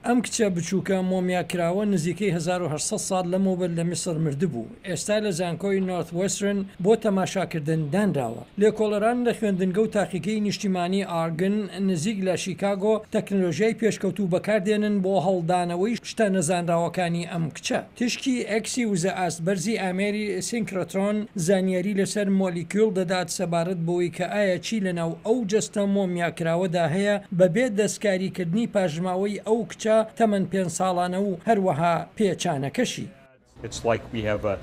ئەم کچە بچووکە مۆمیاکراوە نزیکەی 1800 ساڵ لەمەوبەر لە میسر مردبوو. ئێستا لە زانکۆی نۆرثوەسترن بۆ تەماشاکردن دانراوە. لێکۆڵەران لە خوێندنگە و تاقیکەی نیشتیمانی ئاگن نزیک لە شیکاگۆ تەکنۆلۆژیای پێشکەوتوو بەکاردێنن بۆ هەڵدانەوەی شتە نەزانراوەکانی ئەم کچە. تشکی ئەکسی وزە ئاسبەرزی ئامێری سینکرۆترۆن زانیاری لەسەر مۆلیکیول دەدات سەبارەت بەوەی کە ئایا چی لەناو ئەو جەستە مۆمیاکراوەدا هەیە بەبێ دەستکاریکردنی پاژماوەی ئەو کچە تەمەەن 5 ساڵانە و هەروەها پێچانەکەشی.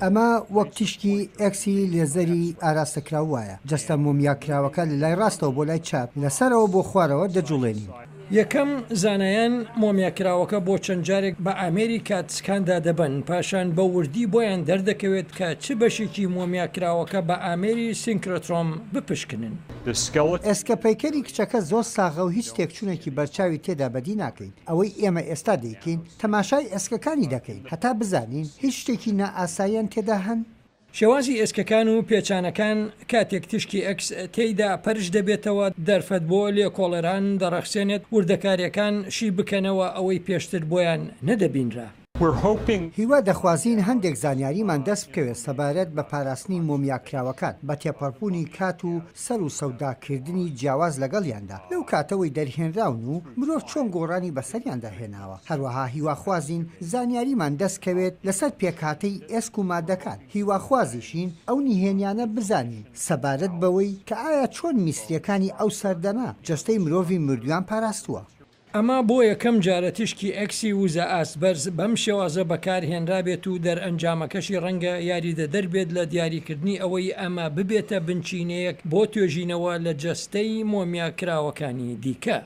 ئەمە وەک تیشکی ئەکسی لێزەری ئاراستەکراو وایە. جەستە مۆمیاکراوەکە لە لای ڕاستەوە بۆ لای چاپ لەسەرەوە بۆ خوارەوە دەجوڵێنین. یەکەم زانایان مۆمیاکراوەکە بۆ چەند جارێک بە ئامێری کاتسکاندا دەبن پاشان بە وردی بۆیان دەردەکەوێت کە چ بەشێکی مۆمیاکراوەکە بە ئامێری سینکرۆترۆم بپشکنن. ئێسکەپەیکەری کچەکە زۆر ساغە و هیچ تێکچوونێکی بەرچاوی تێدا بەدی ناکەین. ئەوەی ئێمە ئێستا دەیکەین تەماشای ئێسکەکانی دەکەین هەتا بزانین هیچ شتێکی نائاساییان تێدا هەن. شێوازی ئێسکەکان و پێچانەکان کاتێک تشکی ئەکس تێیدا پەرش دەبێتەوە دەرفەت بۆ لێکۆڵەران دەڕەخسێنێت وردەکاریەکان شی بکەنەوە ئەوەی پێشتر بۆیان نەدەبینرا. هیوا دەخوازین هەندێک زانیاریمان دەست بکەوێت سەبارەت بە پاراستنی مۆمیاکراوەکان بە تێپەڕبوونی کات و سەر و سەوداکردنی جیاواز لەگەڵیاندا لەو کاتەوەی دەرهێنراون و مرۆڤ چۆن گۆڕانی بەسەریاندا هێناوە. هەروەها هیواخوازین زانیاریمان دەستکەوێت لەسەر پێکاتەی ئێسک و مادەکان. هیواخوازیشین ئەو نیهێنیانە بزانین سەبارەت بەوەی کە ئایا چۆن میسریەکانی ئەو سەردەما جەستەی مرۆڤی مردویان پاراستووە. ئەمە بۆ یەکەم جارە تشکی ئەکسی وزە ئاسبەرز بەم شێوازە بەکارهێنرابێت و دەرئەنجامەکەشی ڕەنگە یاریدە دەربێت لە دیاریکردنی ئەوەی ئەمە ببێتە بنچینەیەک بۆ توێژینەوە لە جەستەی مۆمیاکراوەکانی دیکە.